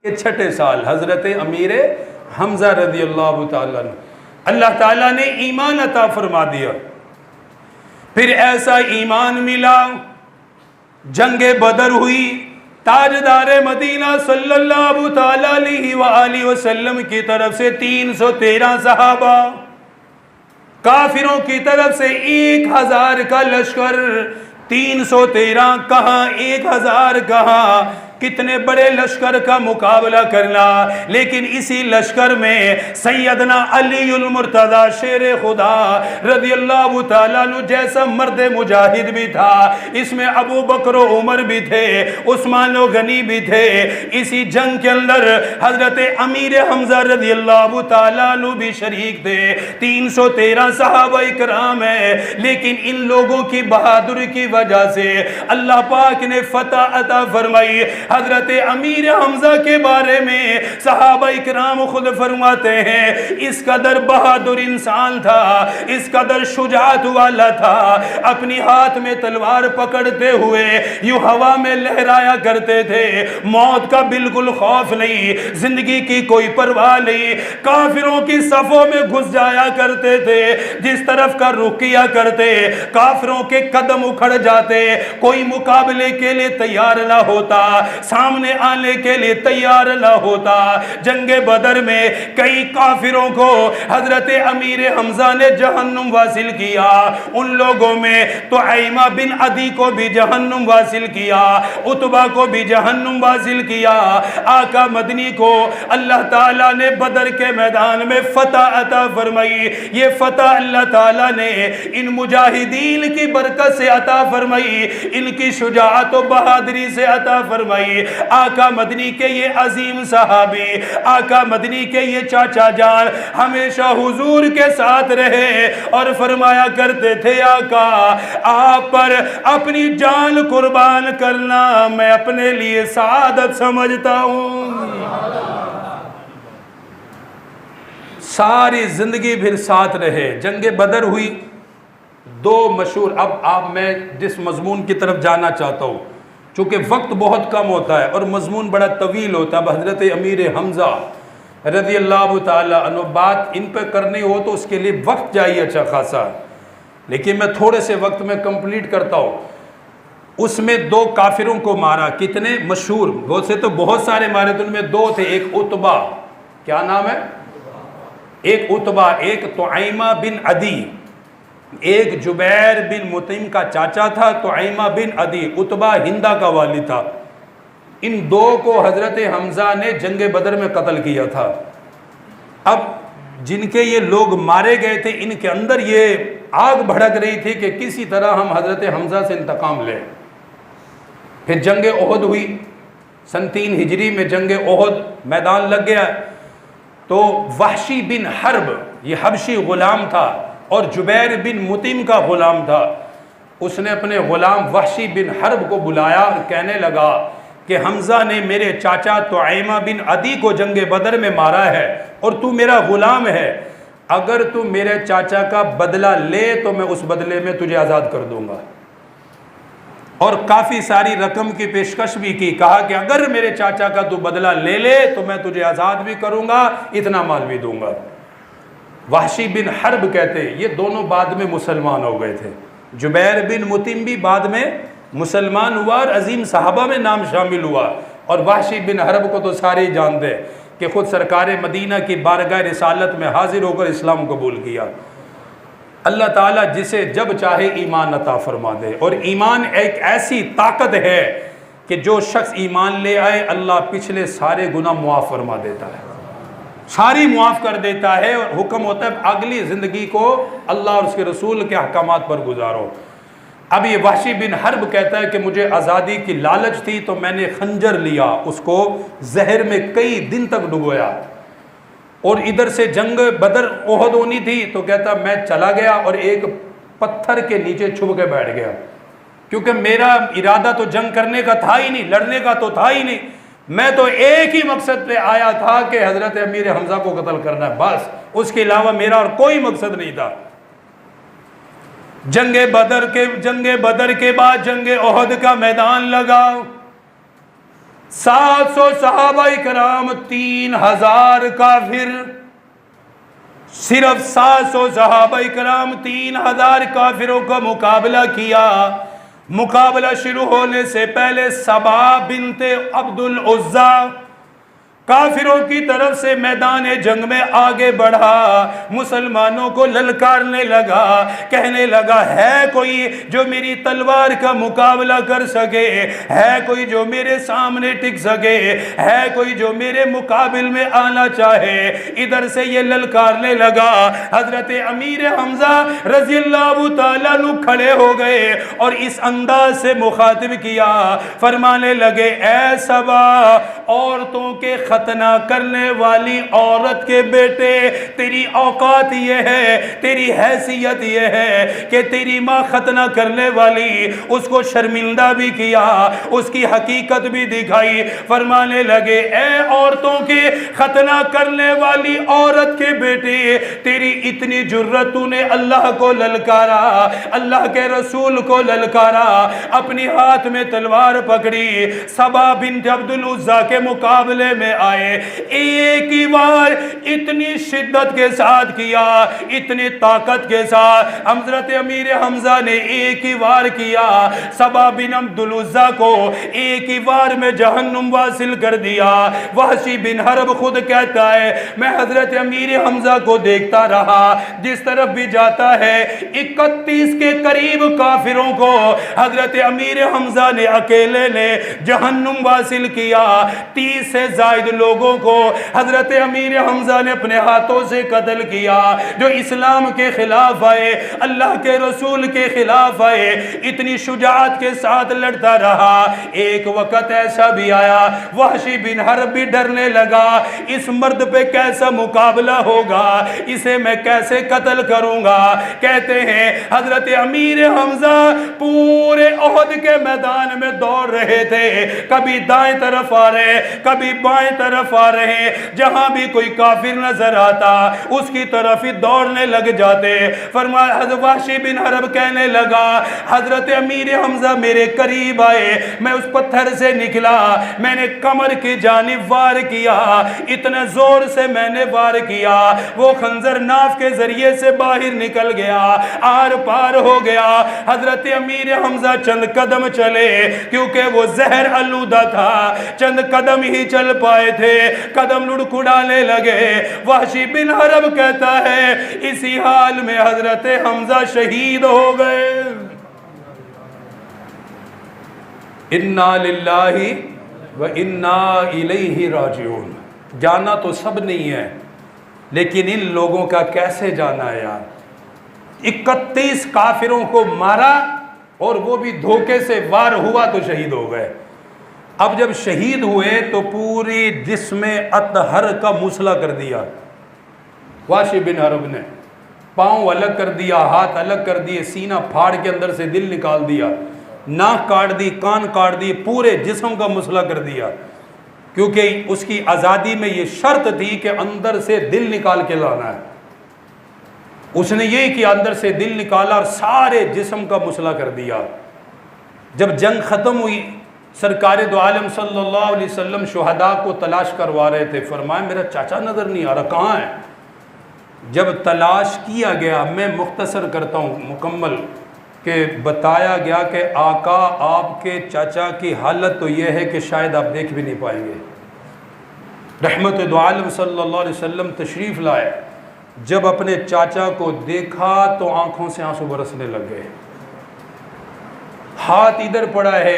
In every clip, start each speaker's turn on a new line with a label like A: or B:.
A: کہ چھٹے سال حضرت امیر حمزہ رضی اللہ تعالیٰ عنہ اللہ تعالیٰ نے ایمان عطا فرما دیا. پھر ایسا ایمان ملا، جنگ بدر ہوئی، تاجدار مدینہ صلی اللہ تعالیٰ علیہ وآلہ وسلم کی طرف سے 313 صحابہ، کافروں کی طرف سے 1000 کا لشکر. 313 کہاں، 1000 کہاں، کتنے بڑے لشکر کا مقابلہ کرنا. لیکن اسی لشکر میں سیدنا علی المرتضی شیر خدا رضی اللہ تعالیٰ عنہ جیسا مرد مجاہد بھی تھا، اس میں ابو بکر و عمر بھی تھے، عثمان و غنی بھی تھے. اسی جنگ کے اندر حضرت امیر حمزہ رضی اللہ تعالیٰ عنہ بھی شریک تھے. 313 صحابہ اکرام ہیں، لیکن ان لوگوں کی بہادری کی وجہ سے اللہ پاک نے فتح عطا فرمائی. حضرت امیر حمزہ کے بارے میں صحابہ اکرام خود فرماتے ہیں اس قدر بہادر انسان تھا، اس قدر شجاعت والا تھا، اپنی ہاتھ میں تلوار پکڑتے ہوئے یوں ہوا میں لہرایا کرتے تھے. موت کا بالکل خوف نہیں، زندگی کی کوئی پرواہ نہیں. کافروں کی صفوں میں گھس جایا کرتے تھے، جس طرف کا رخ کیا کرتے کافروں کے قدم اکھڑ جاتے، کوئی مقابلے کے لیے تیار نہ ہوتا، سامنے آنے کے لیے تیار نہ ہوتا. جنگ بدر میں کئی کافروں کو حضرت امیر حمزہ نے جہنم واصل کیا. ان لوگوں میں طعیمہ بن عدی کو بھی جہنم واصل کیا، عتبہ کو بھی جہنم واصل کیا. آقا مدنی کو اللہ تعالیٰ نے بدر کے میدان میں فتح عطا فرمائی. یہ فتح اللہ تعالیٰ نے ان مجاہدین کی برکت سے عطا فرمائی، ان کی شجاعت و بہادری سے عطا فرمائی. آقا مدنی کے یہ عظیم صحابی، آقا مدنی کے یہ چاچا جان ہمیشہ حضور کے ساتھ رہے اور فرمایا کرتے تھے آقا آپ پر اپنی جان قربان کرنا میں اپنے لیے سعادت سمجھتا ہوں. ساری زندگی پھر ساتھ رہے. جنگ بدر ہوئی. دو مشہور، اب میں جس مضمون کی طرف جانا چاہتا ہوں چونکہ وقت بہت کم ہوتا ہے اور مضمون بڑا طویل ہوتا ہے. اب حضرت امیر حمزہ رضی اللہ تعالیٰ عنہ بات ان پہ کرنی ہو تو اس کے لیے وقت چاہیے اچھا خاصا، لیکن میں تھوڑے سے وقت میں کمپلیٹ کرتا ہوں. اس میں 2 کافروں کو مارا. کتنے مشہور، ویسے تو بہت سارے مارے تھے، ان میں 2 تھے. ایک عتبہ، کیا نام ہے؟ ایک عتبہ، ایک طعیمہ بن عدی. ایک جبیر بن مطعم کا چاچا تھا، طعیمہ بن عدی. عتبہ ہندہ کا والی تھا. ان 2 کو حضرت حمزہ نے جنگ بدر میں قتل کیا تھا. اب جن کے یہ لوگ مارے گئے تھے ان کے اندر یہ آگ بھڑک رہی تھی کہ کسی طرح ہم حضرت حمزہ سے انتقام لیں. پھر جنگ احد ہوئی. سن 3 ہجری میں جنگ احد میدان لگ گیا. تو وحشی بن حرب، یہ حبشی غلام تھا اور جبیر بن مطعم کا غلام تھا. اس نے اپنے غلام وحشی بن حرب کو بلایا اور کہنے لگا کہ حمزہ نے میرے چاچا طعیمہ بن عدی کو جنگ بدر میں مارا ہے اور تو میرا غلام ہے، اگر تو میرے چاچا کا بدلہ لے تو میں اس بدلے میں تجھے آزاد کر دوں گا. اور کافی ساری رقم کی پیشکش بھی کی. کہا کہ اگر میرے چاچا کا تو بدلہ لے لے تو میں تجھے آزاد بھی کروں گا، اتنا مال بھی دوں گا. وحشی بن حرب کہتے یہ دونوں بعد میں مسلمان ہو گئے تھے. جبیر بن مطعم بھی بعد میں مسلمان ہوا اور عظیم صحابہ میں نام شامل ہوا. اور وحشی بن حرب کو تو سارے جانتے کہ خود سرکار مدینہ کی بارگاہ رسالت میں حاضر ہو کر اسلام قبول کیا. اللہ تعالیٰ جسے جب چاہے ایمان عطا فرما دے. اور ایمان ایک ایسی طاقت ہے کہ جو شخص ایمان لے آئے اللہ پچھلے سارے گناہ معاف فرما دیتا ہے، ساری معاف کر دیتا ہے. اور حکم ہوتا ہے اگلی زندگی کو اللہ اور اس کے رسول کے احکامات پر گزارو. اب یہ وحشی بن حرب کہتا ہے کہ مجھے آزادی کی لالچ تھی تو میں نے خنجر لیا، اس کو زہر میں کئی دن تک ڈبویا. اور ادھر سے جنگ بدر احد ہونی تھی تو کہتا میں چلا گیا اور ایک پتھر کے نیچے چھپ کے بیٹھ گیا، کیونکہ میرا ارادہ تو جنگ کرنے کا تھا ہی نہیں، لڑنے کا تو تھا ہی نہیں. میں تو ایک ہی مقصد پہ آیا تھا کہ حضرت امیر حمزہ کو قتل کرنا ہے، بس. اس کے علاوہ میرا اور کوئی مقصد نہیں تھا. جنگ بدر کے بعد جنگ احد کا میدان لگا. 700 صحابہ کرام 3000 کافر، صرف 700 صحابہ کرام 3000 کافروں کا مقابلہ کیا۔ مقابلہ شروع ہونے سے پہلے سبا بنت عبد العزیٰ کافروں کی طرف سے میدان جنگ میں آگے بڑھا، مسلمانوں کو للکارنے لگا، کہنے لگا ہے کوئی جو میری تلوار کا مقابلہ کر سکے، ہے کوئی جو میرے سامنے ٹک سکے، ہے کوئی جو میرے مقابل میں آنا چاہے۔ ادھر سے یہ للکارنے لگا، حضرت امیر حمزہ رضی اللہ تعالیٰ عنہ کھڑے ہو گئے اور اس انداز سے مخاطب کیا، فرمانے لگے اے سبا، عورتوں کے ختنہ کرنے والی عورت کے بیٹے، تیری اوقات یہ ہے، تیری حیثیت یہ ہے کہ تیری ماں ختنہ کرنے والی، اس کو شرمندہ بھی کیا، اس کی حقیقت بھی دکھائی۔ فرمانے لگے اے عورتوں کے ختنہ کرنے والی عورت کے بیٹے، تیری اتنی جرت، تو نے اللہ کو للکارا، اللہ کے رسول کو للکارا، اپنی ہاتھ میں تلوار پکڑی، سبا بنت عبد العزیٰ کے مقابلے میں آئے، ایک ہی بار اتنی شدت کے ساتھ کیا، اتنی طاقت کے ساتھ حضرت امیر حمزہ نے ایک ہی بار کیا، سبا بن عبد العزیٰ کو ایک ہی بار میں جہنم واصل کر دیا۔ وحشی بن حرب خود کہتا ہے میں حضرت امیر حمزہ کو دیکھتا رہا، جس طرف بھی جاتا ہے 31 کے قریب کافروں کو حضرت امیر حمزہ نے اکیلے نے جہنم واصل کیا، 30 سے زائد لوگوں کو حضرت امیر حمزہ نے اپنے ہاتھوں سے قتل کیا، جو اسلام کے خلاف آئے، اللہ کے رسول کے خلاف آئے، اتنی شجاعت کے ساتھ لڑتا رہا۔ ایک وقت ایسا بھی آیا، وحشی بن حرب بھی ڈرنے لگا، اس مرد پہ کیسا مقابلہ ہوگا، اسے میں کیسے قتل کروں گا۔ کہتے ہیں حضرت امیر حمزہ پورے احد کے میدان میں دوڑ رہے تھے، کبھی دائیں طرف آ رہے، کبھی بائیں طرف آ رہے، جہاں بھی کوئی کافر نظر آتا اس کی طرف ہی دوڑنے لگ جاتے۔ فرمایا حضرت وحشی بن حرب کہنے لگا حضرت امیر حمزہ میرے قریب آئے، میں اس پتھر سے نکلا، میں نے کمر کی جانب وار کیا، اتنے زور سے میں نے وار کیا، وہ خنجر ناف کے ذریعے سے باہر نکل گیا، آر پار ہو گیا۔ حضرت امیر حمزہ چند قدم چلے، کیونکہ وہ زہر آلودہ تھا، چند قدم ہی چل پائے تھے، قدم لڑکھڑانے لگے۔ وحشی بن حرب کہتا ہے اسی حال میں حضرت حمزہ شہید ہو گئے۔ انا للہ و انا الیہ راجعون۔ جانا تو سب نہیں ہے، لیکن ان لوگوں کا کیسے جانا ہے یار۔ 31 کافروں کو مارا اور وہ بھی دھوکے سے وار ہوا تو شہید ہو گئے۔ اب جب شہید ہوئے تو پوری جسم اطہر کا مسئلہ کر دیا وحشی بن حرب نے، پاؤں الگ کر دیا، ہاتھ الگ کر دیے، سینہ پھاڑ کے اندر سے دل نکال دیا، ناک کاٹ دی، کان کاٹ دی، پورے جسم کا مسئلہ کر دیا، کیونکہ اس کی آزادی میں یہ شرط تھی کہ اندر سے دل نکال کے لانا ہے۔ اس نے یہ کیا، اندر سے دل نکالا اور سارے جسم کا مسئلہ کر دیا۔ جب جنگ ختم ہوئی، سرکار دو عالم صلی اللہ علیہ وسلم شہداء کو تلاش کروا رہے تھے، فرمایا میرا چاچا نظر نہیں آ رہا، کہاں ہے؟ جب تلاش کیا گیا، میں مختصر کرتا ہوں مکمل، کہ بتایا گیا کہ آقا آپ کے چاچا کی حالت تو یہ ہے کہ شاید آپ دیکھ بھی نہیں پائیں گے۔ رحمت دو عالم صلی اللہ علیہ وسلم تشریف لائے، جب اپنے چاچا کو دیکھا تو آنکھوں سے آنسو برسنے لگ گئے۔ ہاتھ ادھر پڑا ہے،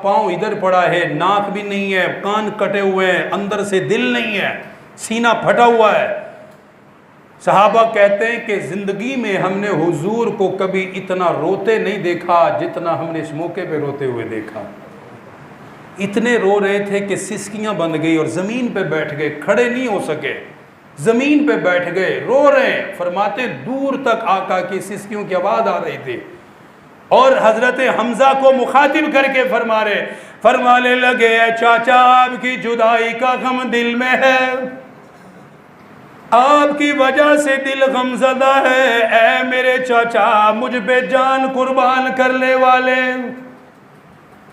A: پاؤں ادھر پڑا ہے، ناک بھی نہیں ہے، کان کٹے ہوئے ہیں، اندر سے دل نہیں ہے، سینہ پھٹا ہوا ہے۔ صحابہ کہتے ہیں کہ زندگی میں ہم نے حضور کو کبھی اتنا روتے نہیں دیکھا جتنا ہم نے اس موقع پہ روتے ہوئے دیکھا۔ اتنے رو رہے تھے کہ سسکیاں بند گئی اور زمین پہ بیٹھ گئے، کھڑے نہیں ہو سکے، زمین پہ بیٹھ گئے، رو رہے ہیں۔ فرماتے دور تک آقا کی سسکیوں کی آواز آ رہی تھی، اور حضرت حمزہ کو مخاطب کر کے فرمانے لگے اے چاچا آپ کی جدائی کا غم دل میں ہے، آپ کی وجہ سے دل غمزدہ ہے، اے میرے چاچا مجھ پہ جان قربان کرنے والے۔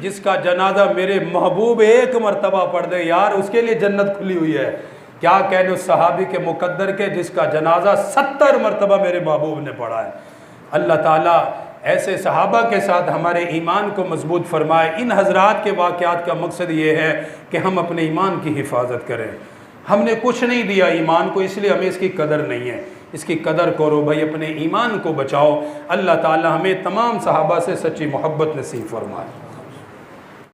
A: جس کا جنازہ میرے محبوب ایک مرتبہ پڑھ دے یار اس کے لیے جنت کھلی ہوئی ہے. کیا کہنے اس صحابی کے مقدر کے جس کا جنازہ 70 مرتبہ میرے محبوب نے پڑھا ہے. اللہ تعالیٰ ایسے صحابہ کے ساتھ ہمارے ایمان کو مضبوط فرمائے. ان حضرات کے واقعات کا مقصد یہ ہے کہ ہم اپنے ایمان کی حفاظت کریں. ہم نے کچھ نہیں دیا ایمان کو، اس لیے ہمیں اس کی قدر نہیں ہے. اس کی قدر کرو بھائی، اپنے ایمان کو بچاؤ. اللہ تعالیٰ ہمیں تمام صحابہ سے سچی محبت نصیب فرمائے.